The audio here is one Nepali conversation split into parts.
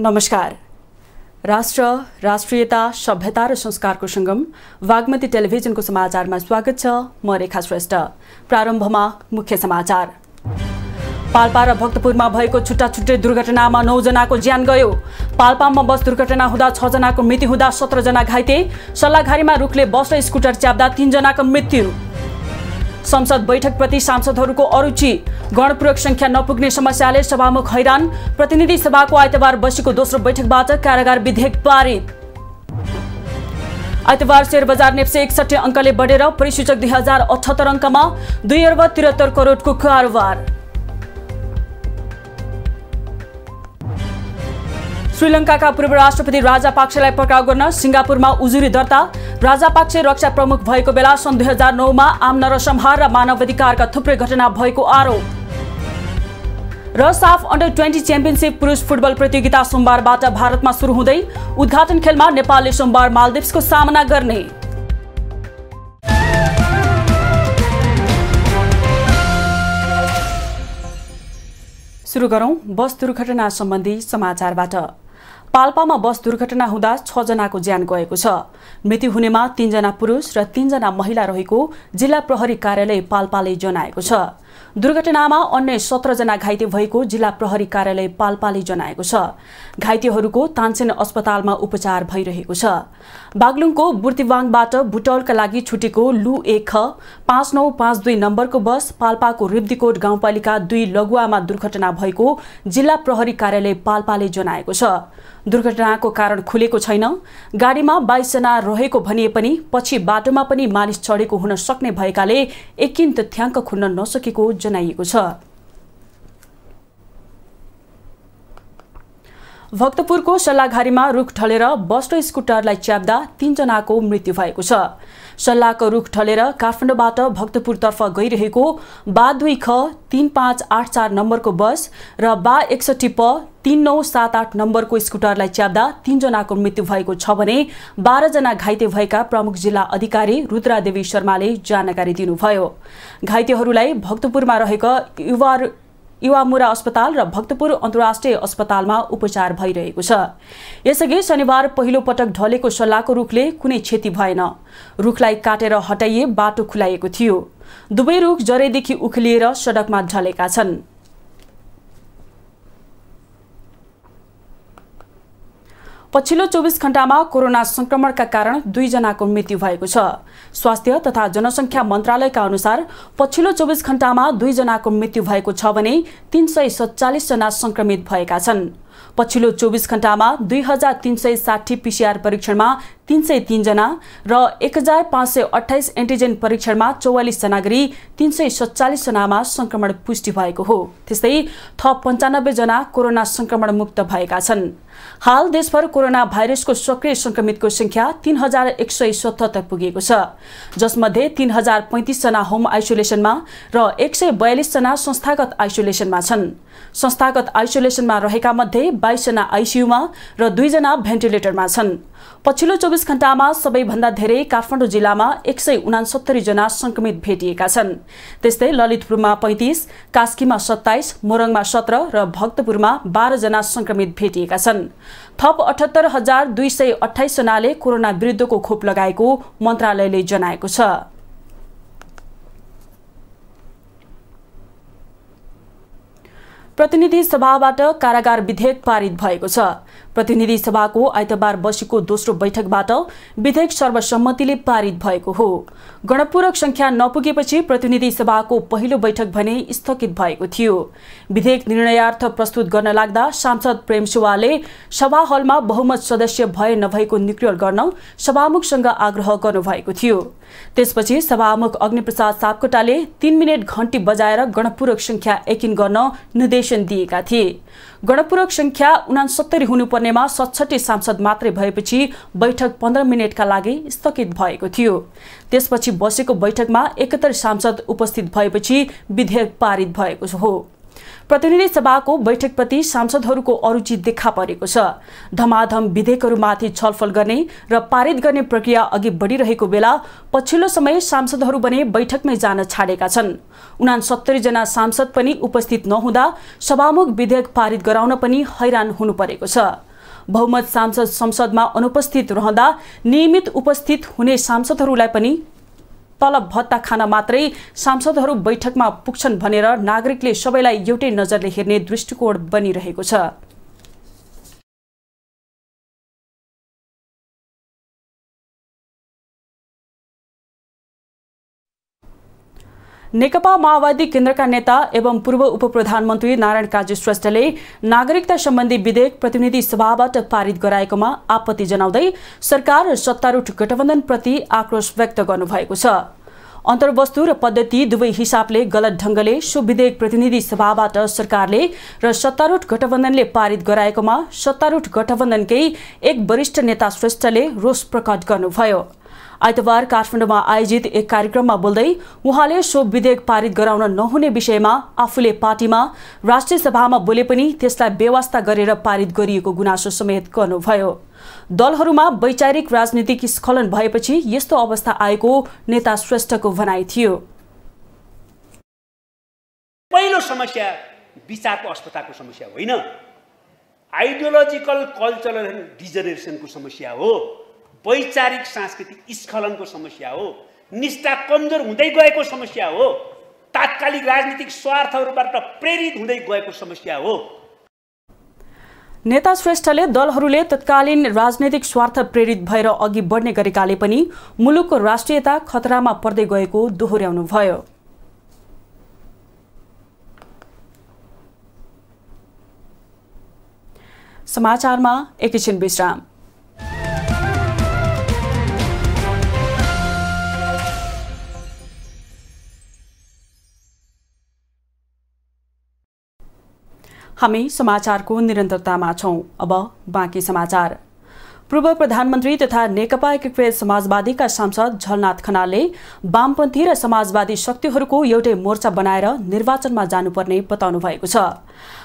नमस्कार। राष्ट्र, राष्ट्रियता, सभ्यता र संस्कारको संगम वाग्मती टेलिभिजनको समाचारमा स्वागत छ। म रेखा श्रेष्ठ। प्रारम्भमा मुख्य समाचार। पाल्पा र भक्तपुरमा भएको छुट्टा छुट्टै दुर्घटनामा 9 जनाको ज्यान गयो। पाल्पामा बस दुर्घटना हुँदा 6 जनाको मृत्यु हुँदा 17 जना घाइते। सल्लाघारीमा रुखले बस र स्कुटर च्याप्दा 3 जनाको मृत्यु। संसद बैठकप्रति सांसदहरूको अरुचि। गणपूरक संख्या नपुग्ने समस्याले सभामुख हैरान। प्रतिनिधि सभाको आइतबार बसेको दोस्रो बैठकबाट कारागार विधेयक पारित। आइतबार शेयर बजार नेप्से 61 अङ्कले बढेर परिसूचक 2078 अङ्कमा 2 अर्ब 73 करोडको कारोबार। श्रीलङ्काका पूर्व राष्ट्रपति राजापाक्सेलाई पक्राउ गर्न सिङ्गापुरमा उजुरी दर्ता। राजापाक्से रक्षा प्रमुख भएको बेला सन् 2009 मा आम नरसंहार र मानवाधिकारका थुप्रै घटना भएको आरोप। र साफ अन्डर 20 च्याम्पियनसिप पुरुष फुटबल प्रतियोगिता सोमबारबाट भारतमा सुरु हुँदै उद्घाटन खेलमा नेपालले सोमबार मालदिप्सको सामना गर्ने। सुरु गरौं बस दुर्घटना सम्बन्धी समाचारबाट। पाल्पामा बस दुर्घटना हुँदा 6 जनाको ज्यान गएको छ। मृत्यु हुनेमा 3 जना पुरुष र 3 जना महिला रहेको जिल्ला प्रहरी कार्यालय पाल्पाले जनाएको छ। दुर्घटनामा अन्य 17 जना घाइते भएको जिल्ला प्रहरी कार्यालय पाल्पाले जनाएको छ। घाइतेहरूको तानसेन अस्पतालमा उपचार भइरहेको छ। बागलुङको बुर्तिवाङबाट बुटौलका लागि छुटेको लु 1 5952 नम्बरको बस पाल्पाको रिब्दीकोट गाउँपालिका 2 लगुवामा दुर्घटना भएको जिल्ला प्रहरी कार्यालय पाल्पाले जनाएको छ। दुर्घटनाको कारण खुलेको छैन। गाडीमा 22 जना रहेको भनिए पनि पछि बाटोमा पनि मानिस चढेको हुन सक्ने भएकाले एकिन तथ्याङ्क खुल्न नसकेको जनाइएको छ। भक्तपुरको सल्लाघारीमा रुख ढलेर बस र स्कुटरलाई च्याप्दा 3 जनाको मृत्यु भएको छ। सल्लाहको रुख ढलेर काठमाडौँबाट भक्तपुरतर्फ गइरहेको बा 2 ख 3584 नम्बरको बस र बा 61 प 3978 नम्बरको स्कुटरलाई च्याप्दा 3 जनाको मृत्यु भएको छ भने 12 जना घाइते भएका प्रमुख जिल्ला अधिकारी रुद्रादेवी शर्माले जानकारी दिनुभयो। घाइतेहरूलाई भक्तपुरमा रहेका युवामुरा अस्पताल र भक्तपुर अन्तर्राष्ट्रिय अस्पतालमा उपचार भइरहेको छ। यसअघि शनिबार पहिलो पटक ढलेको सल्लाहको रुखले कुनै क्षति भएन। रुखलाई काटेर हटाइए बाटो खुलाइएको थियो। दुवै रुख जरेदेखि उखलिएर सडकमा ढलेका छन्। पछिल्लो 24 घण्टामा कोरोना संक्रमणका कारण 2 जनाको मृत्यु भएको छ। स्वास्थ्य तथा जनसंख्या मन्त्रालयका अनुसार पछिल्लो 24 घण्टामा 2 जनाको मृत्यु भएको छ भने 347 जना संक्रमित भएका छन्। पछिल्लो 24 घण्टामा 2360 पीसीआर परीक्षणमा 303 जना र 1528 एन्टिजेन परीक्षणमा 44 जना गरी 347 जनामा संक्रमण पुष्टि भएको हो। त्यस्तै थप 95 जना कोरोना संक्रमण मुक्त भएका छन्। हाल देशभर कोरोना भाइरसको सक्रिय संक्रमितको संख्या 3177 पुगेको छ, जसमध्ये 3035 जना होम आइसोलेसनमा र 142 जना संस्थागत आइसोलेसनमा छन्। संस्थागत आइसोलेसनमा रहेका मध्ये 22 जना आइसियुमा र 2 जना भेन्टिलेटरमा छन्। पछिल्लो 24 घण्टामा सबैभन्दा धेरै काठमाडौँ जिल्लामा 169 जना संक्रमित भेटिएका छन्। त्यस्तै ललितपुरमा 35, कास्कीमा 27, मोरङमा 17 र भक्तपुरमा 12 जना संक्रमित भेटिएका छन्। थप 78228 जनाले कोरोना विरुद्धको खोप लगाएको मन्त्रालयले जनाएको छ। प्रतिनिधि सभाबाट कारागार विधेयक पारित भएको छ। प्रतिनिधि सभाको आइतबार बसेको दोस्रो बैठकबाट विधेयक सर्वसम्मतिले पारित भएको हो। गणपूरक संख्या नपुगेपछि प्रतिनिधि सभाको पहिलो बैठक भने स्थगित भएको थियो। विधेयक निर्णयार्थ प्रस्तुत गर्न लाग्दा सांसद प्रेम सुवालले सभा हलमा बहुमत सदस्य भए नभएको निक्रियल गर्न सभामुखसँग आग्रह गर्नुभएको थियो। त्यसपछि सभामुख अग्निप्रसाद सापकोटाले 3 मिनेट घण्टी बजाएर गणपूरक संख्या यकिन गर्न निर्देशन दिएका थिए। गणपूरक संख्या 69 हुनुपर्नेमा 67 सांसद मात्रै भएपछि बैठक 15 मिनेटका लागि स्थगित भएको थियो। त्यसपछि बसेको बैठकमा 71 सांसद उपस्थित भएपछि विधेयक पारित भएको हो। प्रतिनिधि सभाको बैठकप्रति सांसदहरूको अरुचि देखा परेको छ। धमाधम विधेयकहरूमाथि छलफल गर्ने र पारित गर्ने प्रक्रिया अघि बढिरहेको बेला पछिल्लो समय सांसदहरू भने बैठकमै जान छाडेका छन्। 69 जना सांसद पनि उपस्थित नहुँदा सभामुख विधेयक पारित गराउन पनि हैरान हुनु परेको छ। बहुमत सांसद संसदमा अनुपस्थित रहँदा नियमित उपस्थित हुने सांसदहरूलाई पनि तलब भत्ता खान मात्रै सांसदहरू बैठकमा पुग्छन् भनेर नागरिकले सबैलाई एउटै नजरले हेर्ने दृष्टिकोण बनिरहेको छ। नेकपा माओवादी केन्द्रका नेता एवं पूर्व उपप्रधानमन्त्री नारायण काजी श्रेष्ठले नागरिकता सम्बन्धी विधेयक प्रतिनिधि सभाबाट पारित गराएकोमा आपत्ति जनाउँदै सरकार र सत्तारूढ गठबन्धनप्रति आक्रोश व्यक्त गर्नुभएको छ। अन्तर्वस्तु र पद्धति दुवै हिसाबले गलत ढंगले सो विधेयक प्रतिनिधि सभाबाट सरकारले र सत्तारूढ गठबन्धनले पारित गराएकोमा सत्तारूढ गठबन्धनकै एक वरिष्ठ नेता श्रेष्ठले रोष प्रकट गर्नुभयो। आइतबार काठमाडौँमा आयोजित एक कार्यक्रममा बोल्दै उहाँले सो विधेयक पारित गराउन नहुने विषयमा आफूले पार्टीमा राष्ट्रिय सभामा बोले पनि त्यसलाई बेवास्ता गरेर पारित गरिएको गुनासो समेत गर्नुभयो। दलहरूमा वैचारिक राजनीतिक स्खलन भएपछि यस्तो अवस्था आएको नेता श्रेष्ठको भनाइ थियो। पहिलो समस्या विचारको अस्पतालको समस्या होइन, आइडियोलोजिकल कल्चरल डिजेनरेसनको समस्या हो, वैचारिक सांस्कृतिक स्खलनको समस्या हो, निष्ठा कमजोर हुँदै गएको समस्या हो, तात्कालिक राजनीतिक स्वार्थहरूबाट प्रेरित हुँदै गएको समस्या हो। नेता श्रेष्ठले दलहरूले तत्कालीन राजनीतिक स्वार्थ प्रेरित भएर अघि बढ्ने गरेकाले पनि मुलुकको राष्ट्रियता खतरामा पर्दै गएको दोहोर्याउनुभयो। समाचारमा एकैछिन विश्राम। हामी समाचारको निरन्तरतामा छौं। अब बाँकी समाचार। पूर्व प्रधानमन्त्री तथा नेकपा एकीकृत समाजवादीका सांसद झलनाथ खनालले वामपन्थी र समाजवादी शक्तिहरूको एउटै मोर्चा बनाएर निर्वाचनमा जानुपर्ने बताउनु भएको छ।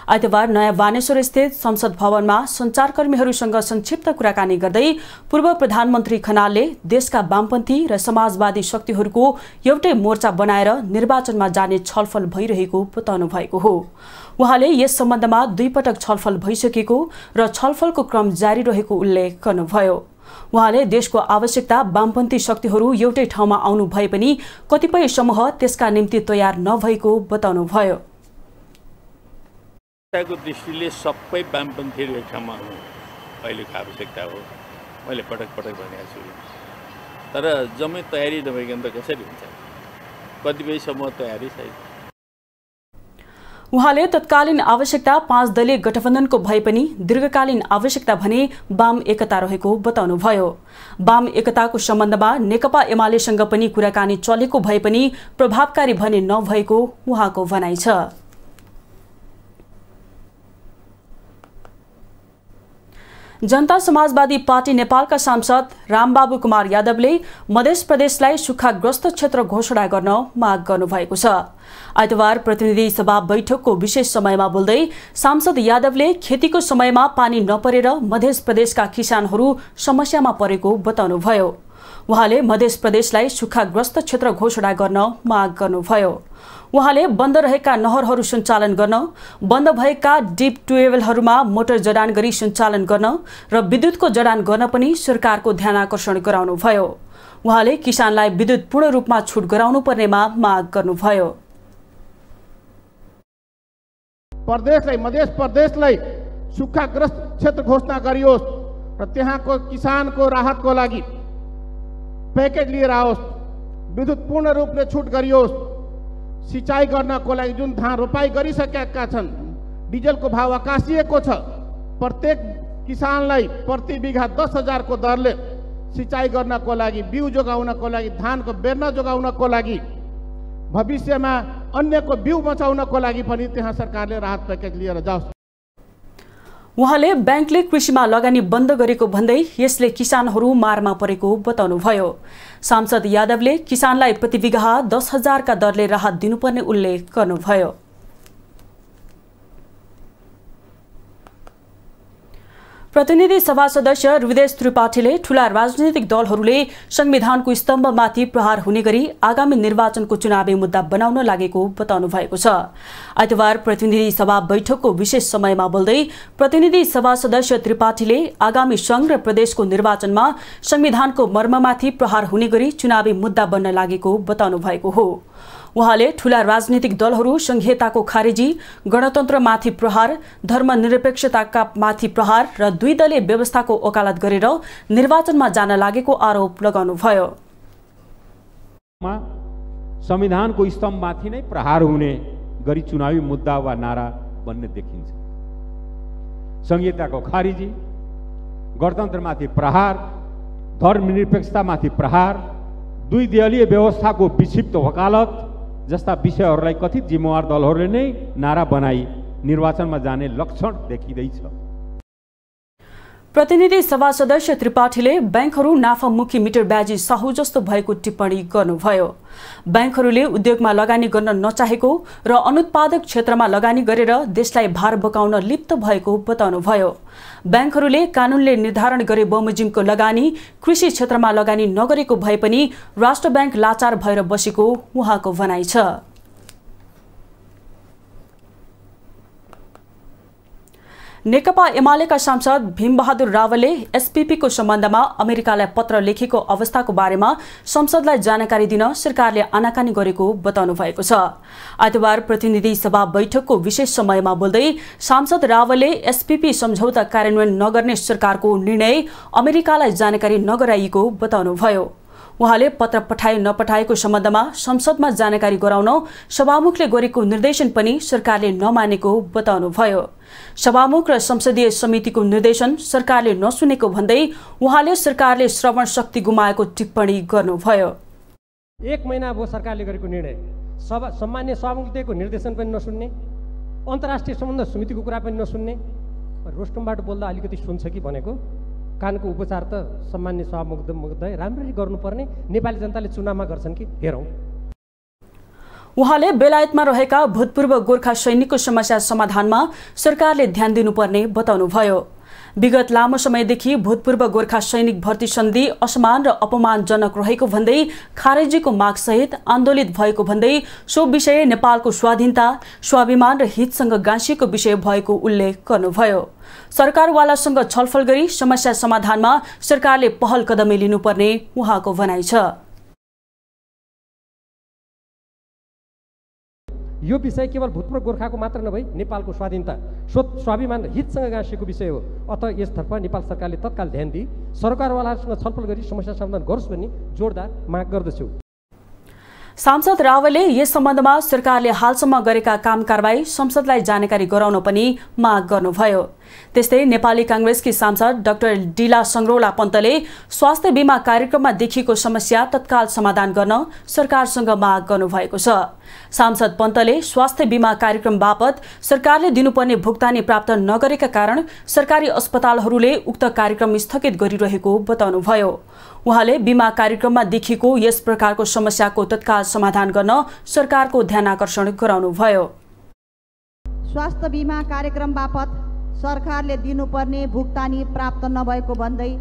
आइतबार नयाँ बानेश्वर स्थित संसद भवनमा सञ्चारकर्मीहरूसँग संक्षिप्त कुराकानी गर्दै पूर्व प्रधानमन्त्री खनालले देशका वामपन्थी र समाजवादी शक्तिहरूको एउटै मोर्चा बनाएर निर्वाचनमा जाने छलफल भइरहेको बताउनु भएको हो। उहाँले यस सम्बन्धमा 2 पटक छलफल भइसकेको र छलफलको क्रम जारी रहेको उल्लेख गर्नुभयो। उहाँले देशको आवश्यकता वामपन्थी शक्तिहरू एउटै ठाउँमा आउनु भए पनि कतिपय समूह त्यसका निम्ति तयार नभएको बताउनुभयो। को दृष्टिले सबै वामपन्थीहरू एक ठाउँमा आउनु अहिलेको आवश्यकता हो, मैले पटक पटक भनेको छु। तर जम्मै तयारी नभइकन त कसरी हुन्छ? कतिपय समूह तयारी छैन। उहाँले तत्कालीन आवश्यकता 5 दलीय गठबन्धनको भए पनि दीर्घकालीन आवश्यकता भने वाम एकता रहेको बताउनुभयो। वाम एकताको सम्बन्धमा नेकपा एमालेसँग पनि कुराकानी चलेको भए पनि प्रभावकारी भने नभएको उहाँको भनाइ छ। जनता समाजवादी पार्टी नेपालका सांसद रामबाबु कुमार यादवले मध्य प्रदेशलाई सुक्खाग्रस्त क्षेत्र घोषणा गर्न माग गर्नुभएको छ। आइतबार प्रतिनिधि सभा बैठकको विशेष समयमा बोल्दै सांसद यादवले खेतीको समयमा पानी नपरेर मध्य प्रदेशका किसानहरू समस्यामा परेको बताउनुभयो। उहाँले मध्य प्रदेशलाई सुक्खाग्रस्त क्षेत्र घोषणा गर्न माग गर्नुभयो। उहाँले बन्द रहेका नहरहरू सञ्चालन गर्न, बन्द भएका डिप ट्युबवेलहरूमा मोटर जडान गरी सञ्चालन गर्न र विद्युतको जडान गर्न पनि सरकारको ध्यान आकर्षण गराउनुभयो। उहाँले किसानलाई विद्युत पूर्ण रूपमा छुट गराउनु पर्नेमा माग गर्नुभयो। मध्य प्रदेशलाई सुक्खाग्रस्त क्षेत्र घोषणा गरियोस् र त्यहाँको किसानको राहतको लागि पैकेज लिएर आओस्, विद्युत पूर्ण रूपले छुट गरियोस्, सिंचाई गर्नको लागि जुन धान रोपाई गरिसकेका छन् डिजलको भाव आकाशिएको छ, प्रत्येक किसानलाई प्रति बिघा 10,000 को दरले सिंचाई गर्नको लागि, बिउ जोगाउनको लागि, धानको बेर्ना जोगाउनको लागि, भविष्यमा अन्यको बिउ बचाउनको लागि पनि त्यहाँ सरकारले राहत प्याकेज लिएर जाओस्। उहाँले बैंकले कृषिमा लगानी बन्द गरेको भन्दै यसले किसानहरू मारमा परेको बताउनुभयो। सांसद यादवले किसानलाई प्रति बिघा 10,000 का दरले राहत दिनुपर्ने उल्लेख गर्नुभयो। प्रतिनिधि सभा सदस्य हृदयेश त्रिपाठीले ठूला राजनीतिक दलहरूले संविधानको स्तम्भमाथि प्रहार हुने गरी आगामी निर्वाचनको चुनावी मुद्दा बनाउन लागेको बताउनु भएको छ। आइतबार प्रतिनिधि सभा बैठकको विशेष समयमा बोल्दै प्रतिनिधि सभा सदस्य त्रिपाठीले आगामी संघ र प्रदेशको निर्वाचनमा संविधानको मर्ममाथि प्रहार हुने गरी चुनावी मुद्दा बन्न लागेको बताउनु भएको हो। उहाँले ठूला राजनीतिक दलहरू संघीयताको खारेजी, गणतन्त्रमाथि प्रहार, धर्मनिरपेक्षताका माथि प्रहार र दुई दलीय व्यवस्थाको वकालत गरेर निर्वाचनमा जान लागेको आरोप लगाउनुभयो। संविधानको स्तम्भमाथि नै प्रहार हुने गरी चुनावी मुद्दा वा नारा बन्ने देखिन्छ। संघीयताको खारेजी, गणतन्त्रमाथि प्रहार, धर्मनिरपेक्षतामाथि प्रहार, दुई दलीय व्यवस्थाको विक्षिप्त वकालत जस्ता विषयहरूलाई कथित जिम्मेवार दलहरूले नै नारा बनाई निर्वाचनमा जाने लक्षण देखिँदैछ। प्रतिनिधि सभा सदस्य त्रिपाठीले बैंकहरू नाफामुखी मिटर ब्याजी साहु जस्तो भएको टिप्पणी गर्नुभयो। बैंकहरूले उद्योगमा लगानी गर्न नचाहेको र अनुत्पादक क्षेत्रमा लगानी गरेर देशलाई भार बोकाउन लिप्त भएको बताउनुभयो। बैंकहरूले कानूनले निर्धारण गरे बमोजिमको लगानी कृषि क्षेत्रमा लगानी नगरेको भए पनि राष्ट्र बैंक लाचार भएर बसेको उहाँको भनाइ छ। नेकपा एमालेका सांसद भीमबहादुर रावलले एसपीपीको सम्बन्धमा अमेरिकालाई पत्र लेखेको अवस्थाको बारेमा संसदलाई जानकारी दिन सरकारले आनाकानी गरेको बताउनु भएको छ। आइतबार प्रतिनिधि सभा बैठकको विशेष समयमा बोल्दै सांसद रावलले एसपीपी सम्झौता कार्यान्वयन नगर्ने सरकारको निर्णय अमेरिकालाई जानकारी नगराइएको बताउनुभयो। उहाँले पत्र पठाए नपठाएको सम्बन्धमा संसदमा जानकारी गराउन सभामुखले गरेको निर्देशन पनि सरकारले नमानेको बताउनुभयो। सभामुख र संसदीय समितिको निर्देशन सरकारले नसुनेको भन्दै उहाँले सरकारले श्रवण शक्ति गुमाएको टिप्पणी गर्नुभयो। 1 महिना भयो सरकारले गरेको निर्णय, सम्मान्य सभामुखको निर्देशन पनि नसुन्ने, अन्तर्राष्ट्रिय सम्बन्ध समितिको कुरा पनि नसुन्ने। रोस्टमबाट बोल्दा अलिकति सुन्छ कि भनेको कानको उपचार त सम्मान्य सभामुख महोदय राम्ररी गर्नुपर्ने, नेपाली जनताले चुनावमा गर्छन् कि हेरौँ। उहाँले बेलायतमा रहेका भूतपूर्व गोर्खा सैनिकको समस्या समाधानमा सरकारले ध्यान दिनुपर्ने बताउनुभयो। विगत लामो समयदेखि भूतपूर्व गोर्खा सैनिक भर्ती सन्धि असमान र अपमानजनक रहेको भन्दै खारेजीको मागसहित आन्दोलित भएको भन्दै सो विषय नेपालको स्वाधीनता, स्वाभिमान र हितसँग गाँसिएको विषय भएको उल्लेख गर्नुभयो। सरकारवालासँग छलफल गरी समस्या समाधानमा सरकारले पहल कदमी लिनुपर्ने उहाँको भनाइ छ। यो विषय केवल भूतपूर्व गोर्खाको मात्र नभई नेपालको स्वाधीनता, स्वाभिमान र हितसँग गाँसिएको विषय हो। अत यसतर्फ नेपाल सरकारले तत्काल ध्यान दिई सरकारवालासँग छलफल गरी समस्या समाधान गरोस् भन्ने जोरदार माग गर्दछु। सांसद रावलले यस सम्बन्धमा सरकारले हालसम्म गरेका काम कारबाही संसदलाई जानकारी गराउन पनि माग गर्नुभयो। त्यस्तै नेपाली कांग्रेसकी सांसद डाक्टर डिला संग्रौला पन्तले स्वास्थ्य बीमा कार्यक्रममा देखिएको समस्या तत्काल समाधान गर्न सरकारसँग माग गर्नुभएको छ। सांसद पन्तले स्वास्थ्य बीमा कार्यक्रम बापत सरकारले दिनुपर्ने भुक्तानी प्राप्त नगरेका कारण सरकारी अस्पतालहरूले उक्त कार्यक्रम स्थगित गरिरहेको बताउनुभयो। उहाँले बीमा कार्यक्रममा देखिएको यस प्रकारको समस्याको तत्काल समाधान गर्न सरकारको ध्यानाकर्षण गराउनुभयो। स्वास्थ्य बीमा कार्यक्रम बापत सरकारले दिनुपर्ने भुक्तानी प्राप्त नभएको भन्दै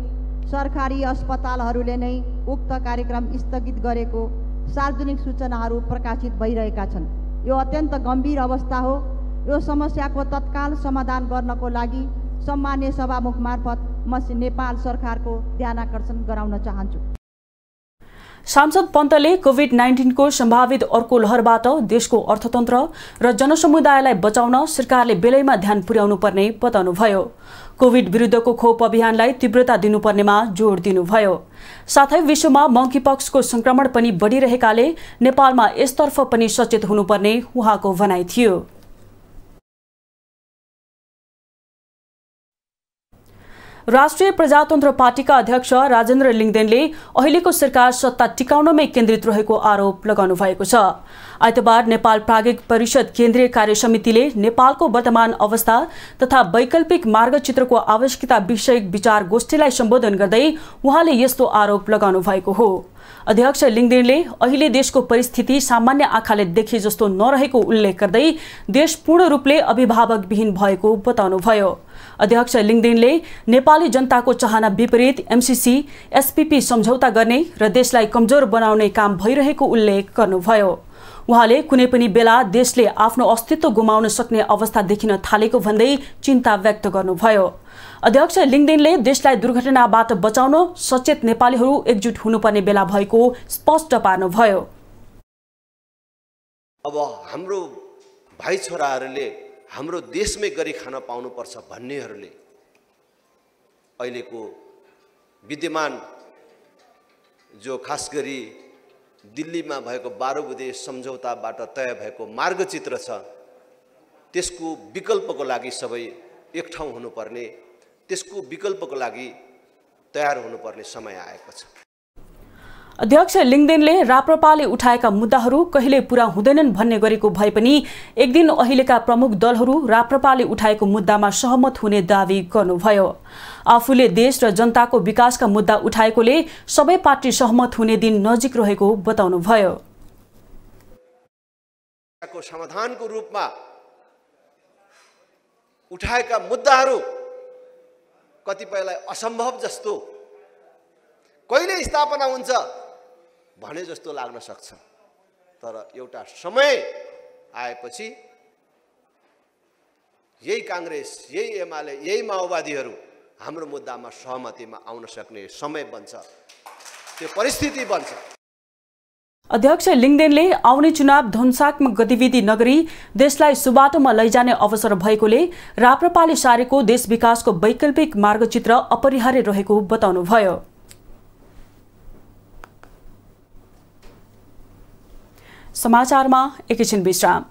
सरकारी अस्पतालहरूले नै उक्त कार्यक्रम स्थगित गरेको सार्वजनिक सूचनाहरू प्रकाशित भइरहेका छन्। यो अत्यन्त गम्भीर अवस्था हो। यो समस्याको तत्काल समाधान गर्नको लागि सम्मान्य सभामुख मार्फत म नेपाल सरकारको ध्यानाकर्षण गराउन चाहन्छु। सांसद पन्तले कोभिड-19 को सम्भावित अर्को लहरबाट देशको अर्थतन्त्र र जनसमुदायलाई बचाउन सरकारले बेलैमा ध्यान पुर्याउनु पर्ने बताउनुभयो। कोभिड विरुद्धको खोप अभियानलाई तीव्रता दिनुपर्नेमा जोड दिनुभयो। साथै विश्वमा मंकीपक्सको संक्रमण पनि बढिरहेकाले नेपालमा यसतर्फ पनि सचेत हुनुपर्ने उहाँको भनाइ थियो। राष्ट्रिय प्रजातन्त्र पार्टीका अध्यक्ष राजेन्द्र लिङदेनले अहिलेको सरकार सत्ता टिकाउनमै केन्द्रित रहेको आरोप लगाउनु भएको छ। आइतबार नेपाल प्राज्ञिक परिषद केन्द्रीय कार्य समितिले नेपालको वर्तमान अवस्था तथा वैकल्पिक मार्गचित्रको आवश्यकता विषयक विचार गोष्ठीलाई सम्बोधन गर्दै उहाँले यस्तो आरोप लगाउनु भएको हो। अध्यक्ष लिङदेनले अहिले देशको परिस्थिति सामान्य आँखाले देखे जस्तो नरहेको उल्लेख गर्दै देश पूर्ण रूपले अभिभावकविहीन भएको बताउनुभयो। अध्यक्ष लिङदेनले नेपाली जनताको चाहना विपरीत एमसीसी एसपीपी सम्झौता गर्ने र देशलाई कमजोर बनाउने काम भइरहेको उल्लेख गर्नुभयो। उहाँले कुनै पनि बेला देशले आफ्नो अस्तित्व गुमाउन सक्ने अवस्था देखिन थालेको भन्दै चिन्ता व्यक्त गर्नुभयो। अध्यक्ष लिङदेनले देशलाई दुर्घटनाबाट बचाउन सचेत नेपालीहरू एकजुट हुनुपर्ने बेला भएको स्पष्ट पार्नुभयो। अब हाम्रो भाइ छोराहरूले हाम्रो देशमै गरी खान पाउनुपर्छ भन्नेहरूले अहिलेको विद्यमान जो खास गरी दिल्लीमा भएको 12 बुँदे सम्झौताबाट तय भएको मार्गचित्र छ, त्यसको विकल्पको लागि सबै एक ठाउँ हुनुपर्ने, त्यसको विकल्पको लागि तयार हुनुपर्ने समय आएको छ। अध्यक्ष लिङदेनले राप्रपाले उठाएका मुद्दाहरू कहिले पूरा हुँदैनन् भन्ने गरेको भए पनि एक दिन अहिलेका प्रमुख दलहरू राप्रपाले उठाएको मुद्दामा सहमत हुने दावी गर्नुभयो। आफूले देश र जनताको विकासका मुद्दा उठाएकोले सबै पार्टी सहमत हुने दिन नजिक रहेको बताउनुभयो। समाधानको रूपमा उठाएका मुद्दाहरू कतिपयलाई असम्भव जस्तो, कहिले स्थापना हुन्छ भने जस्तो लाग्न सक्छ, तर एउटा समय आएपछि यही कांग्रेस, यही एमाले, यही माओवादीहरू हाम्रो मुद्दामा सहमतिमा आउन सक्ने समय बन्छ, त्यो परिस्थिति बन्छ। अध्यक्ष लिङदेनले आउने चुनाव ध्वंसात्मक गतिविधि नगरी देशलाई सुबाटोमा लैजाने अवसर भएकोले राप्रपाले सारेको देश विकासको वैकल्पिक मार्गचित्र अपरिहार्य रहेको बताउनुभयो। समाचारमा एकैछिन विश्राम।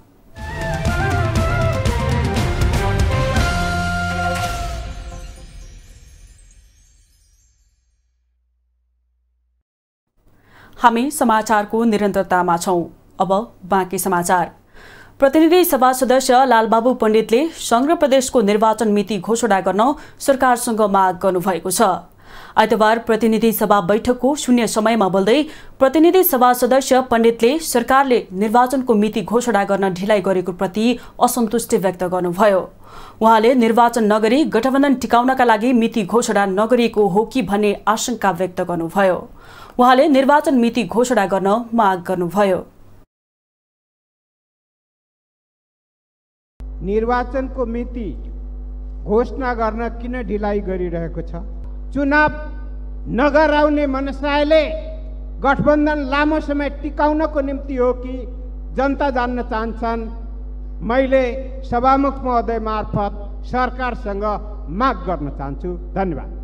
हामी समाचारको निरन्तरतामा छौं। अब बाँकी समाचार। प्रतिनिधि सभा सदस्य लालबाबु पण्डितले संघ र प्रदेशको निर्वाचन मिति घोषणा गर्न सरकारसँग माग गर्नुभएको छ। आइतबार प्रतिनिधि सभा बैठकको शून्य समयमा बोल्दै प्रतिनिधि सभा सदस्य पण्डितले सरकारले निर्वाचनको मिति घोषणा गर्न ढिलाइ गरेको प्रति असन्तुष्टि व्यक्त गर्नुभयो। उहाँले निर्वाचन नगरी गठबन्धन टिकाउनका लागि मिति घोषणा नगरिएको हो कि भन्ने आशंका व्यक्त गर्नुभयो। उहाँले निर्वाचन मिति घोषणा गर्न माग गर्नुभयो। निर्वाचनको मिति घोषणा गर्न किन ढिलाइ गरिरहेको छ? चुनाव नगराउने मनसायले गठबन्धन लामो समय टिकाउनको निम्ति हो कि जनता जान्न चाहन्छन्? मैले सभामुख महोदय मार्फत सरकारसँग माग गर्न चाहन्छु। धन्यवाद।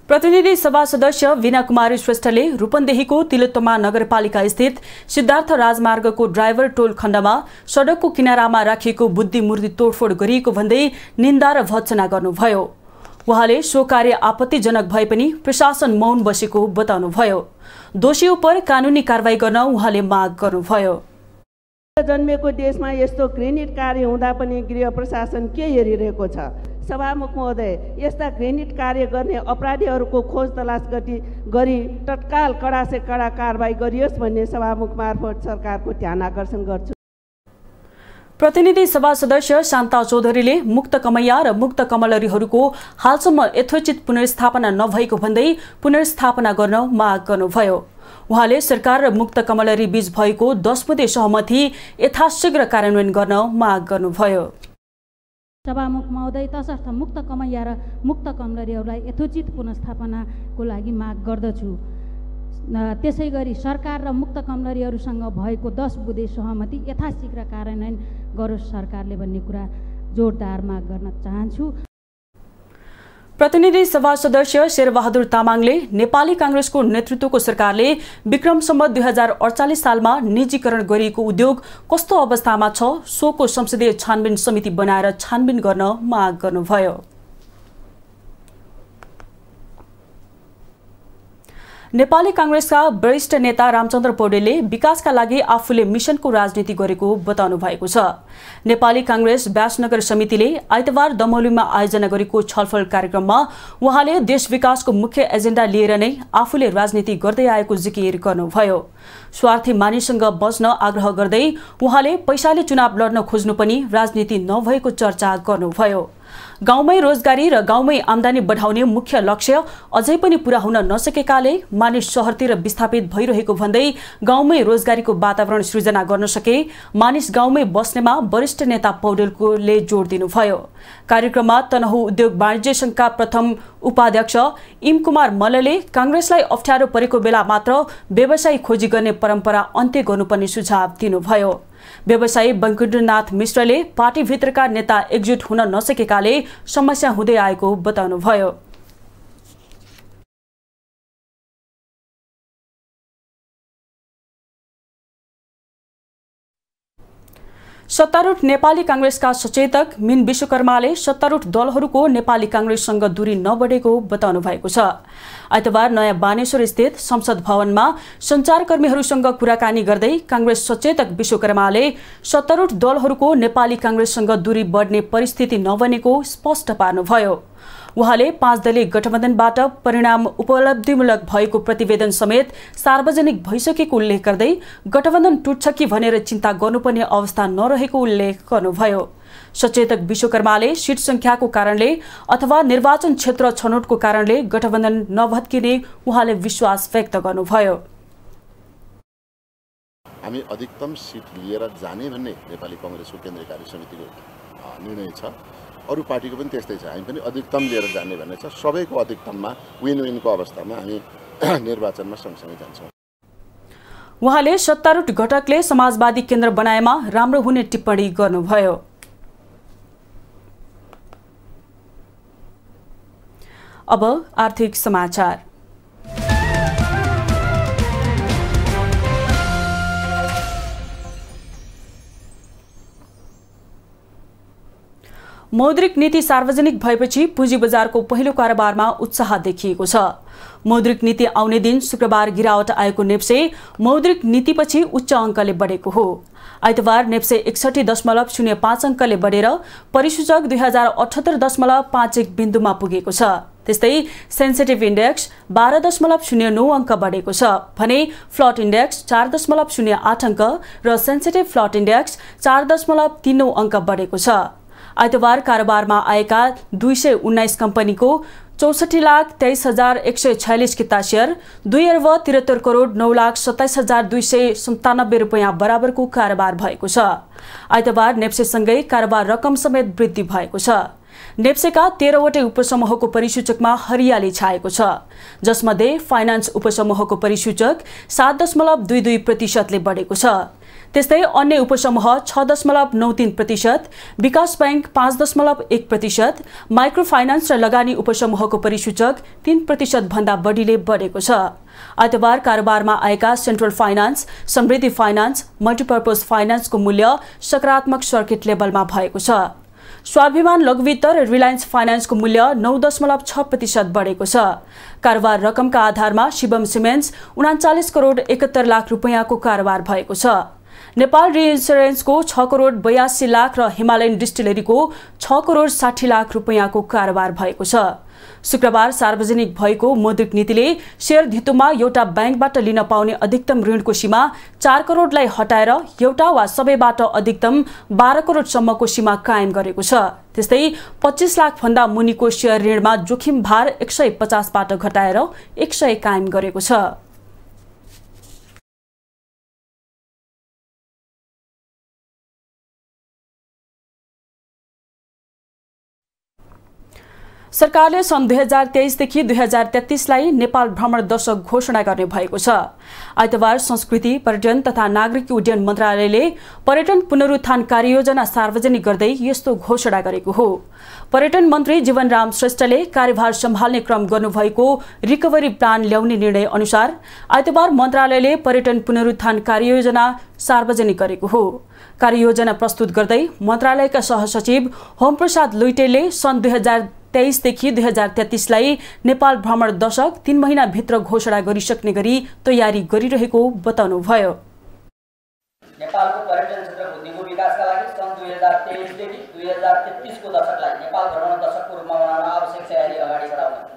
प्रतिनिधि सभा सदस्य वीणा कुमारी श्रेष्ठले रूपन्देहीको तिलोत्तमा नगरपालिका स्थित सिद्धार्थ राजमार्गको ड्राइभर टोल खण्डमा सडकको किनारामा राखिएको बुद्धि मूर्ति तोडफोड गरिएको भन्दै निन्दा र भर्त्सना गर्नुभयो। उहाँले सो कार्य आपत्तिजनक भए पनि प्रशासन मौन बसेको बताउनुभयो। दोषीको पर कानुनी कारबाही गर्न उहाँले माग गर्नुभयो। जन्मेको देशमा यस्तो घृणित कार्य हुँदा पनि गृह प्रशासन के हेरिरहेको छ? सभामुख महोदय, यस्ता घृणित कार्य गर्ने अपराधीहरूको खोज तलास गरी तत्काल कडा से कडा कारबाही गरियोस् भन्ने सभामुख मार्फत सरकारको ध्यान आकर्षण गर्छु। प्रतिनिधि सभा सदस्य शान्ता चौधरीले मुक्त कमैया र मुक्त कमलरीहरूको हालसम्म यथोचित पुनर्स्थापना नभएको भन्दै पुनर्स्थापना गर्न माग गर्नुभयो। उहाँले सरकार र मुक्त कमलरी बीच भएको 10 बुँदे सहमति यथाशीघ्र कार्यान्वयन गर्न माग गर्नुभयो। सभामुख महोदय, तसर्थ मुक्त कमैया र मुक्त कमलरीहरूलाई यथोचित पुनर्स्थापनाको लागि माग गर्दछु। त्यसै गरी सरकार र मुक्त कमलरीहरूसँग भएको 10 बुँदे सहमति यथाशीघ्र कार्यान्वयन गरोस् सरकारले भन्ने कुरा जोडदार माग गर्न चाहन्छु। प्रतिनिधि सभा सदस्य शेरबहादुर तामाङले नेपाली कांग्रेसको नेतृत्वको सरकारले विक्रम सम्वत 2048 सालमा निजीकरण गरिएको उद्योग कस्तो अवस्थामा छ सोको संसदीय छानबिन समिति बनाएर छानबिन गर्न माग गर्नुभयो। नेपाली कांग्रेसका वरिष्ठ नेता रामचन्द्र पौडेलले विकासका लागि आफूले मिशनको राजनीति गरेको बताउनु भएको छ। नेपाली कांग्रेस व्यासनगर समितिले आइतबार दमौलीमा आयोजना गरेको छलफल कार्यक्रममा उहाँले देश विकासको मुख्य एजेन्डा लिएर नै आफूले राजनीति गर्दै आएको जिकिर गर्नुभयो। स्वार्थी मानिससँग बस्न आग्रह गर्दै उहाँले पैसाले चुनाव लड्न खोज्नु पनि राजनीति नभएको चर्चा गर्नुभयो। गाउँमै रोजगारी र गाउँमै आमदानी बढाउने मुख्य लक्ष्य अझै पनि पूरा हुन नसकेकाले मानिस शहरतिर विस्थापित भइरहेको भन्दै गाउँमै रोजगारीको वातावरण सृजना गर्न सके मानिस गाउँमै बस्नेमा वरिष्ठ नेता पौडेलले जोड दिनुभयो। कार्यक्रममा तनहु उद्योग वाणिज्य संघका प्रथम उपाध्यक्ष इम कुमार मल्लले कांग्रेसलाई अप्ठ्यारो परेको बेला मात्र व्यवसायी खोजी गर्ने परम्परा अन्त्य गर्नुपर्ने सुझाव दिनुभयो। व्यवसायी वैकुण्ठनाथ मिश्रले पार्टीभित्रका नेता एकजुट हुन नसकेकाले समस्या हुँदै आएको बताउनुभयो। सत्तारूढ नेपाली कांग्रेसका सचेतक मिन विश्वकर्माले सत्तारूढ दलहरूको नेपाली कांग्रेससँग दूरी नबढेको बताउनु भएको छ। आइतबार नयाँ बानेश्वर स्थित संसद भवनमा सञ्चारकर्मीहरूसँग कुराकानी गर्दै कांग्रेस सचेतक विश्वकर्माले सत्तारूढ दलहरूको नेपाली कांग्रेससँग दूरी बढ्ने परिस्थिति नबनेको स्पष्ट पार्नुभयो। उहाँले 5 दलीय गठबन्धनबाट परिणाम उपलब्धिमूलक भएको प्रतिवेदन समेत सार्वजनिक भइसकेको उल्लेख गर्दै गठबन्धन टुट्छ कि भनेर चिन्ता गर्नुपर्ने अवस्था नरहेको उल्लेख गर्नुभयो। सचेतक विश्वकर्माले सीट संख्याको कारणले अथवा निर्वाचन क्षेत्र छनौटको कारणले गठबन्धन नभत्किने उहाँले विश्वास व्यक्त गर्नुभयो। हामी अधिकतम सीट लिएर जाने भन्ने नेपाली कांग्रेसको केन्द्रीय कार्य समितिको निर्णय छ। अरू पार्टीको पनि त्यस्तै छ। हामी पनि अधिकतम लिएर जाने भन्ने छ। सबैको अधिकतममा विन विनको अवस्थामा हामी निर्वाचनमा सँगसँगै जान्छौँ। उहाँले सत्तारूढ घटकले समाजवादी केन्द्र बनाएमा राम्रो हुने टिप्पणी गर्नुभयो। अब आर्थिक समाचार। मौद्रिक नीति सार्वजनिक भएपछि पुँजी बजारको पहिलो कारोबारमा उत्साह देखिएको छ। मौद्रिक नीति आउने दिन शुक्रबार गिरावट आएको नेप्से मौद्रिक नीतिपछि उच्च अङ्कले बढेको हो। आइतबार नेप्से 61.05 अङ्कले बढेर परिसूचक 2078.51 बिन्दुमा पुगेको छ। त्यस्तै सेन्सिटिभ इन्डेक्स 12.09 अङ्क बढेको छ भने फ्लट इन्डेक्स 4.08 अङ्क र सेन्सिटिभ फ्लट इन्डेक्स 4.39 अङ्क बढेको छ। आइतबार कारोबारमा आएका 219 कम्पनीको 64,23,146 किता शेयर 2,73,09,27,297 रुपैयाँ बराबरको कारोबार भएको छ। आइतबार नेप्सेसँगै कारोबार रकम समेत वृद्धि भएको छ। नेप्सेका 13वटै उपसमूहको परिसूचकमा हरियाली छाएको छ, जसमध्ये फाइनान्स उपसमूहको परिसूचक 7.22% ले बढेको छ। त्यस्तै अन्य उपसमूह 6.93%, विकास बैंक 5.1%, माइक्रो फाइनान्स र लगानी उपसमूहको परिसूचक 3% भन्दा बढीले बढेको छ। आइतबार कारोबारमा आएका सेन्ट्रल फाइनान्स, समृद्धि फाइनान्स, मल्टिपर्पज फाइनान्सको मूल्य सकारात्मक सर्किट लेभलमा भएको छ। स्वाभिमान लघुवित्त र रिलायन्स फाइनान्सको मूल्य 9.6% बढेको छ। कारोबार रकमका आधारमा शिवम सिमेन्ट्स 39 करोड 71 लाख रुपैयाँको कारोबार भएको छ। नेपाल रिइन्स्योरेन्सको 6 करोड 82 लाख र हिमालयन डिस्टिलरीको 6 करोड 60 लाख रुपैयाँको कारोबार भएको छ। शुक्रबार सार्वजनिक भएको मौद्रिक नीतिले शेयर धितोमा एउटा बैंकबाट लिन पाउने अधिकतम ऋणको सीमा 4 करोडलाई हटाएर एउटा वा सबैबाट अधिकतम 12 करोडसम्मको सीमा कायम गरेको छ। त्यस्तै 25 लाख भन्दा मुनिको शेयर ऋणमा जोखिम भार 150 बाट घटाएर 100 कायम गरेको छ। सरकारले सन् 2023 देखि 2033 लाई नेपाल भ्रमण दशक घोषणा गर्ने भएको छ। आइतबार संस्कृति, पर्यटन तथा नागरिक उड्डयन मन्त्रालयले पर्यटन पुनरुत्थान कार्ययोजना सार्वजनिक गर्दै यस्तो घोषणा गरेको हो। पर्यटन मन्त्री जीवनराम श्रेष्ठले कार्यभार सम्हाल्ने क्रम गर्नुभएको रिकभरी प्लान ल्याउने निर्णय अनुसार आइतबार मन्त्रालयले पर्यटन पुनरुत्थान कार्ययोजना सार्वजनिक गरेको हो। कार्ययोजना प्रस्तुत गर्दै मन्त्रालयका सहसचिव होमप्रसाद लुइटेलले सन् 2023 देखि 2033लाई नेपाल भ्रमण दशक 3 महिनाभित्र घोषणा गरिसक्ने गरी तयारी गरिरहेको बताउनुभयो। नेपालको पर्यटन क्षेत्र बुद्धिको विकासका लागि सन् 2023 देखि 2033 को दशकलाई नेपाल भ्रमण दशकको रूपमा बनाउन आवश्यक तयारी अगाडि बढाउन।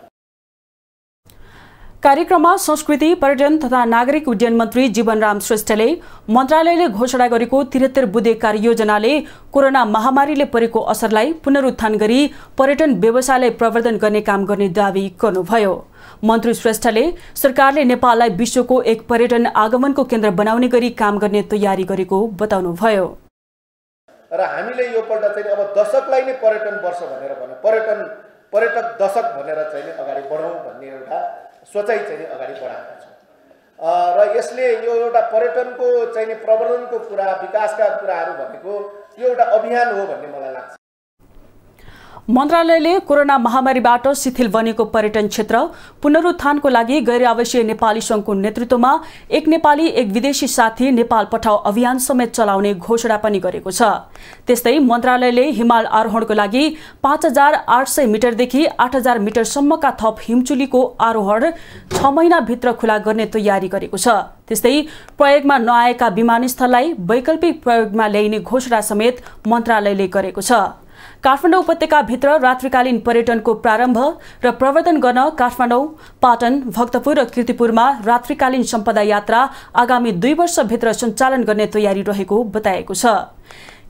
कार्यक्रममा संस्कृति, पर्यटन तथा नागरिक उड्डयन मन्त्री जीवनराम श्रेष्ठले मन्त्रालयले घोषणा गरेको 73 बुँदे कार्ययोजनाले कोरोना महामारीले परेको असरलाई पुनरुत्थान गरी पर्यटन व्यवसायलाई प्रवर्धन गर्ने काम गर्ने दावी गर्नुभयो। मन्त्री श्रेष्ठले सरकारले नेपाललाई विश्वको एक पर्यटन आगमनको केन्द्र बनाउने गरी काम गर्ने तयारी गरेको बताउनुभयो। र हामीले यो पल्ट चाहिँ अब दशकलाई नै पर्यटन वर्ष भनेर भने पर्यटक दशक भनेर चाहिँ अगाडि बढाउँ भन्ने एउटा सोचाइ चाहिँ अगाडि बढाएका छौँ। र यसले यो एउटा पर्यटनको चाहिँ प्रवर्धनको कुरा, विकासका कुराहरू भनेको यो एउटा अभियान हो भन्ने मलाई लाग्छ। मन्त्रालयले कोरोना महामारीबाट शिथिल बनेको पर्यटन क्षेत्र पुनरुत्थानको लागि गैर आवासीय नेपाली संघको नेतृत्वमा एक नेपाली एक विदेशी साथी नेपाल पठाउ अभियान समेत चलाउने घोषणा पनि गरेको छ। त्यस्तै मन्त्रालयले हिमाल आरोहणको लागि 5800 मिटरदेखि 8000 मिटरसम्मका थप हिमचुलीको आरोहण 6 महिनाभित्र खुला गर्ने तयारी गरेको छ। त्यस्तै प्रयोगमा नआएका विमानस्थललाई वैकल्पिक प्रयोगमा ल्याइने घोषणा समेत मन्त्रालयले गरेको छ। काठमाडौँ उपत्यकाभित्र रात्रिकालीन पर्यटनको प्रारम्भ र प्रवर्धन गर्न काठमाडौँ, पाटन, भक्तपुर र कीर्तिपुरमा रात्रिकालीन सम्पदा यात्रा आगामी 2 वर्षभित्र सञ्चालन गर्ने तयारी रहेको बताएको छ।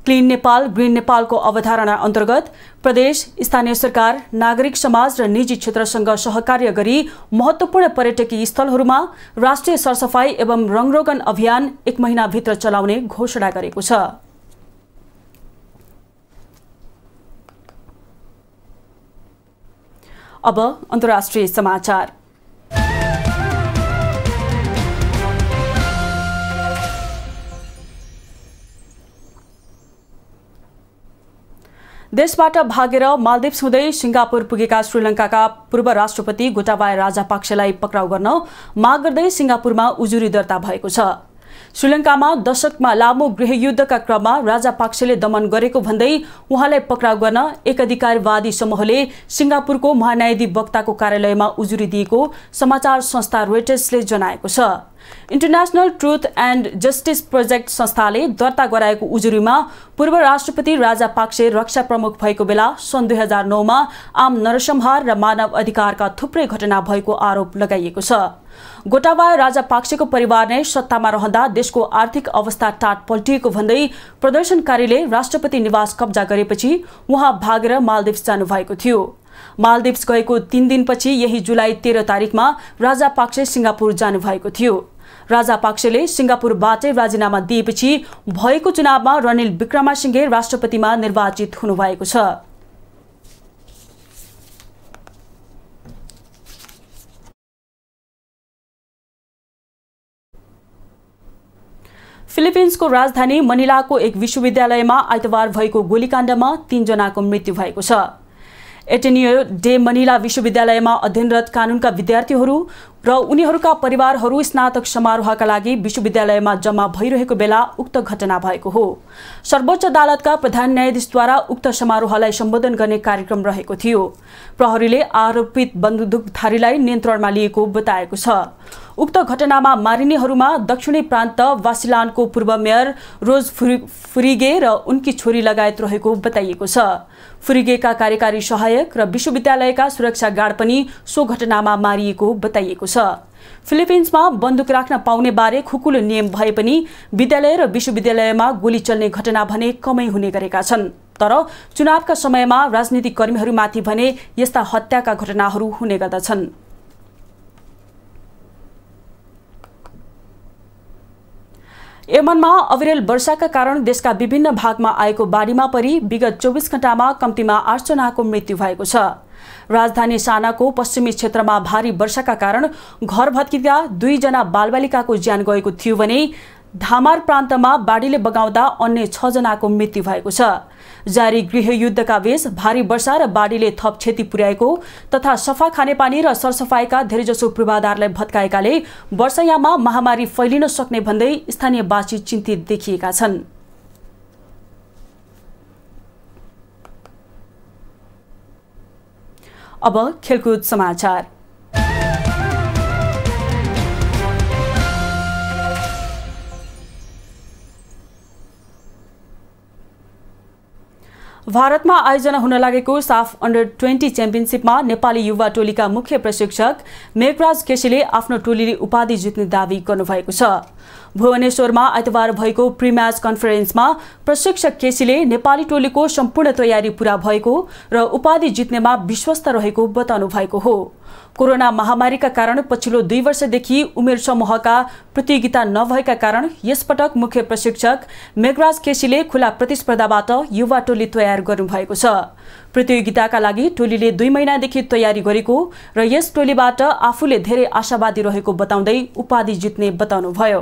क्लिन नेपाल, ग्रीन नेपालको अवधारणा अन्तर्गत प्रदेश, स्थानीय सरकार, नागरिक समाज र निजी क्षेत्रसँग सहकार्य गरी महत्त्वपूर्ण पर्यटकीय स्थलहरूमा राष्ट्रिय सरसफाई एवं रङरोगन अभियान 1 महिनाभित्र चलाउने घोषणा गरेको छ। अब अन्तर्राष्ट्रिय समाचार। देशबाट भागेर मालदिप्स हुँदै सिंगापुर पुगेका श्रीलङ्काका पूर्व राष्ट्रपति गोटाबाया राजापाक्सेलाई पक्राउ गर्न माग गर्दै सिंगापुरमा उजुरी दर्ता भएको छ। श्रीलङ्कामा दशकमा लामो गृहयुद्धका क्रममा राजापाक्सेले दमन गरेको भन्दै उहाँलाई पक्राउ गर्न एक अधिकारवादी समूहले सिंगापुरको महान्यायाधिवक्ताको कार्यालयमा उजुरी दिएको समाचार संस्था रोइटर्सले जनाएको छ। International truth and justice project संस्थाले दर्ता गराएको उजुरीमा पूर्व राष्ट्रपति राजापाक्से रक्षा प्रमुख भएको बेला सन् 2009 मा आम नरसंहार र मानव अधिकारका थुप्रै घटना भएको आरोप लगाइएको छ। गोटाबाया राजापाक्सेको परिवारले सत्तामा रहँदा देशको आर्थिक अवस्था टाट पल्टिएको भन्दै प्रदर्शनकारीले राष्ट्रपति निवास कब्जा गरेपछि उहाँ भागेर मालदिप्स जानुभएको थियो। मालदिप्स गएको 3 दिनपछि यही जुलाई 13 तारिकमा राजापाक्से सिंगापुर जानुभएको थियो। राजापाक्सेले सिंगापुरबाटै राजीनामा दिएपछि भएको चुनावमा रनिल विक्रमासिंघे राष्ट्रपतिमा निर्वाचित हुनुभएको छ। फिलिपिन्सको राजधानी मनिलाको एक विश्वविद्यालयमा आइतबार भएको गोलीकाण्डमा 3 जनाको मृत्यु भएको छ। एटेनियो डे मनिला विश्वविद्यालयमा अध्ययनरत कानुनका विद्यार्थीहरू र उनीहरूका परिवारहरू स्नातक समारोहका लागि विश्वविद्यालयमा जम्मा भइरहेको बेला उक्त घटना भएको हो। सर्वोच्च अदालतका प्रधान न्यायाधीशद्वारा उक्त समारोहलाई सम्बोधन गर्ने कार्यक्रम रहेको थियो। प्रहरीले आरोपित बन्दुकधारीलाई नियन्त्रणमा लिएको बताएको छ। उक्त घटनामा मारिनेहरूमा दक्षिणी प्रान्त वासिलानको पूर्व मेयर रोज फुरिगे र उनकी छोरी लगायत रहेको बताइएको छ। फुरिगेका कार्यकारी सहायक र विश्वविद्यालयका सुरक्षा गार्ड पनि सो घटनामा मारिएको बताइएको छ। फिलिपिन्समा बन्दुक राख्न पाउने बारे खुकुलो नियम भए पनि विद्यालय र विश्वविद्यालयमा गोली चल्ने घटना भने कमै हुने गरेका छन्। तर चुनावका समयमा राजनीतिक कर्मीहरूमाथि भने यस्ता हत्याका घटनाहरू हुने गर्दछन्। यमनमा अविरल वर्षाका कारण देशका विभिन्न भागमा आएको बाढीमा परि विगत 24 घण्टामा कम्तीमा 8 जनाको मृत्यु भएको छ। राजधानी सानाको पश्चिमी क्षेत्रमा भारी वर्षाका कारण घर भत्किँदा 2 जना बालबालिकाको ज्यान गएको थियो भने धामार प्रान्तमा बाढीले बगाउँदा अन्य 6 जनाको मृत्यु भएको छ। जारी गृहयुद्धका बीच भारी वर्षा र बाढीले थप क्षति पुर्याएको तथा सफा खानेपानी र सरसफाइका धेरैजसो पूर्वाधारलाई भत्काएकाले वर्षायाममा महामारी फैलिन सक्ने भन्दै स्थानीयवासी चिन्तित देखिएका छन्। अब खेलकुद समाचार। भारतमा आयोजना हुन लागेको साफ अन्डर 20 च्याम्पियनसिपमा नेपाली युवा टोलीका मुख्य प्रशिक्षक मेघराज केसीले आफ्नो टोलीले उपाधि जित्ने दावी गर्नुभएको छ। भुवनेश्वरमा आइतबार भएको प्री म्याच कन्फरेन्समा प्रशिक्षक केसीले नेपाली टोलीको सम्पूर्ण तयारी पूरा भएको र उपाधि जित्नेमा विश्वस्त रहेको बताउनु भएको हो। कोरोना महामारीका कारण पछिल्लो 2 वर्षदेखि उमेर समूहका प्रतियोगिता नभएका कारण यसपटक मुख्य प्रशिक्षक मेघराज केसीले खुला प्रतिस्पर्धाबाट युवा टोली तयार गर्नुभएको छ। प्रतियोगिताका लागि टोलीले 2 महिनादेखि तयारी गरेको र यस टोलीबाट आफूले धेरै आशावादी रहेको बताउँदै उपाधि जित्ने बताउनुभयो।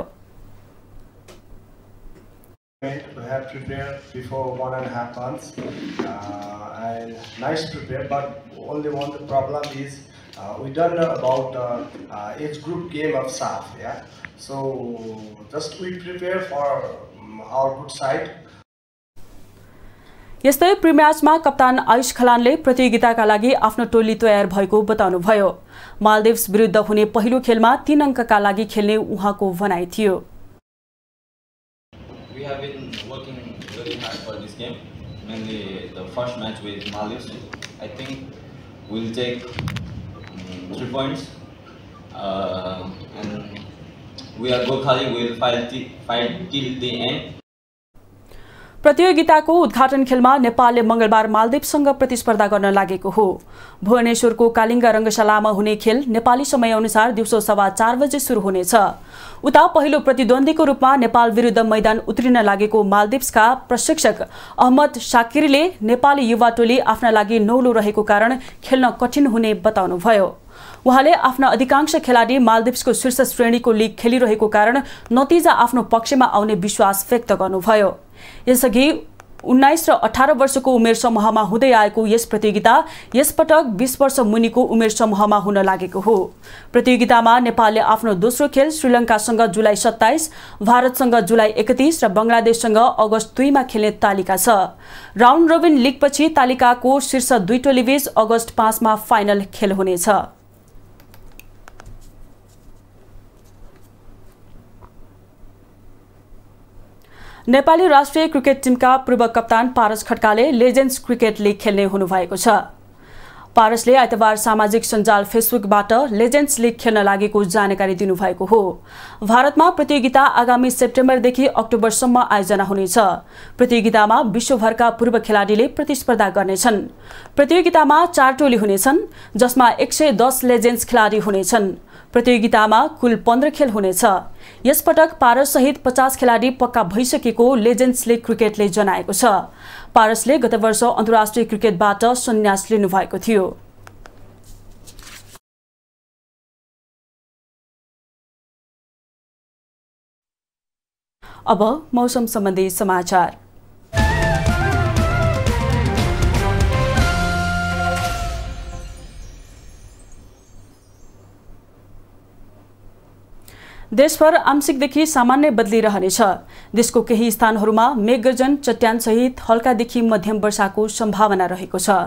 We have prepared before 1.5 months and nice prepared, but only one problem is we don't know about age group game of SAF. Yeah, so just we prepare for our good side. यस्तै प्रिम्याचमा कप्तान आयुष खलानले प्रतियोगिताका लागि आफ्नो टोली तयार भएको बताउनुभयो। मालदिव्स विरुद्ध हुने पहिलो खेलमा 3 अङ्कका लागि खेल्ने उहाँको भनाइ थियो। We have been working very hard for this game, mainly the first match with Maldives. I think we'll take 3 points, and we are Gokhali. We'll fight till the end. प्रतियोगिताको उद्घाटन खेलमा नेपालले मंगलबार मालदिव्ससँग प्रतिस्पर्धा गर्न लागेको हो। भुवनेश्वरको कालिङ्गा रङ्गशालामा हुने खेल नेपाली समयअनुसार दिउँसो 4:15 बजे सुरु हुनेछ। उता पहिलो प्रतिद्वन्द्वीको रूपमा नेपाल विरुद्ध मैदान उत्रिन लागेको मालदिव्सका प्रशिक्षक अहमद शाकिरले नेपाली युवा टोली आफ्ना लागि नौलो रहेको कारण खेल्न कठिन हुने बताउनुभयो। उहाँले आफ्ना अधिकांश खेलाडी मालदिव्सको शीर्ष श्रेणीको लीग खेलिरहेको कारण नतिजा आफ्नो पक्षमा आउने विश्वास व्यक्त गर्नुभयो। यसअघि 19 र 18 वर्षको उमेर समूहमा हुँदै आएको यस प्रतियोगिता यसपटक 20 वर्ष मुनिको उमेर समूहमा हुन लागेको हो। प्रतियोगितामा नेपालले आफ्नो दोस्रो खेल श्रीलङ्कासँग जुलाई 27, भारतसँग जुलाई 31 र बंगलादेशसँग अगस्त 2 मा खेल्ने तालिका छ। राउन्ड रोबिन लीगपछि तालिकाको शीर्ष 2 टोलीबीच अगस्त 5 मा फाइनल खेल हुनेछ। नेपाली राष्ट्रिय क्रिकेट टिमका पूर्व कप्तान पारस खड्काले लेजेन्ड्स क्रिकेट लीग खेल्ने हुनुभएको छ। पारसले आइतबार सामाजिक सञ्जाल फेसबुकबाट लेजेन्ड्स लीग खेल्न लागेको जानकारी दिनुभएको हो। भारतमा प्रतियोगिता आगामी सेप्टेम्बरदेखि अक्टोबरसम्म आयोजना हुनेछ। प्रतियोगितामा विश्वभरका पूर्व खेलाडीले प्रतिस्पर्धा गर्नेछन्। प्रतियोगितामा 4 टोली हुनेछन्, जसमा 110 लेजेन्ड्स खेलाडी हुनेछन्। प्रतियोगितामा कुल 15 खेल हुनेछ। यसपटक पारस सहित 50 खेलाडी पक्का भइसकेको लेजेन्ड्स लीग क्रिकेटले जनाएको छ। पारसले गत वर्ष अन्तर्राष्ट्रिय क्रिकेटबाट सन्यास लिनुभएको थियो। अब मौसम सम्बन्धी समाचार। देशभर आंशिकदेखि सामान्य बदली रहनेछ। देशको केही स्थानहरूमा मेघगर्जन, चट्यान सहित हल्कादेखि मध्यम वर्षाको सम्भावना रहेको छ।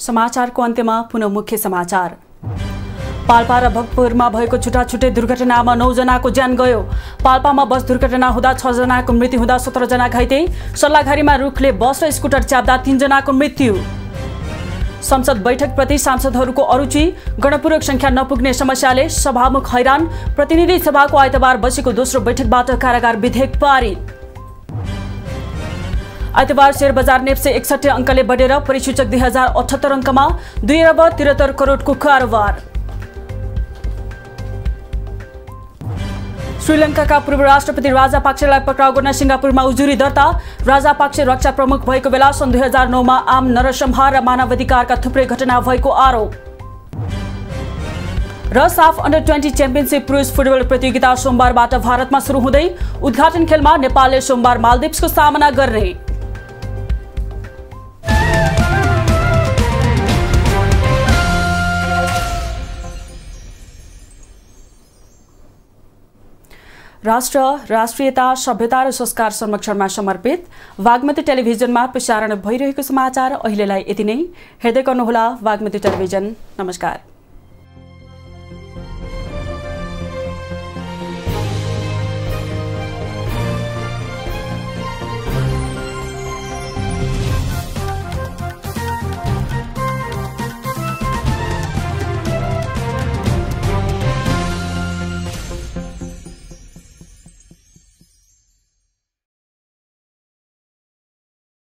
समाचारको अन्त्यमा पुनः मुख्य समाचार। पाल्पा र भक्तपुरमा भएको छुट्टाछुट्टै दुर्घटनामा 9 जनाको ज्यान गयो। पाल्पामा बस दुर्घटना हुँदा 6 जनाको मृत्यु हुँदा 17 जना घाइते। सल्लाघारीमा रुखले बस र स्कुटर च्याप्दा 3 जनाको मृत्यु। संसद बैठकप्रति सांसदहरूको अरुचि, गणपूरक संख्या नपुग्ने समस्याले सभामुख हैरान। प्रतिनिधि सभाको आइतबार बसेको दोस्रो बैठकबाट कारागार विधेयक पारित। आइतबार शेयर बजार नेप्से 61 अङ्कले बढेर परिसूचक 2078 अङ्कमा 2 अर्ब 73 करोडको कारोबार। श्रीलङ्काका पूर्व राष्ट्रपति राजापाक्सेलाई पक्राउ गर्न सिङ्गापुरमा उजुरी दर्ता। राजापाक्से रक्षा प्रमुख भएको बेला सन् 2009 मा आम नरसंहार र मानवाधिकारका थुप्रै घटना भएको आरोप। र साफ अन्डर 20 च्याम्पियनसिप पुरुष फुटबल प्रतियोगिता सोमबारबाट भारतमा सुरु हुँदै उद्घाटन खेलमा नेपालले सोमबार मालदिप्सको सामना गर्ने। राष्ट्र, राष्ट्रियता, सभ्यता र संस्कार संरक्षणमा समर्पित वाग्मती टेलिभिजनमा प्रसारण भइरहेको समाचार अहिलेलाई यति नै। हेर्दै गर्नुहोला वाग्मती टेलिभिजन। नमस्कार।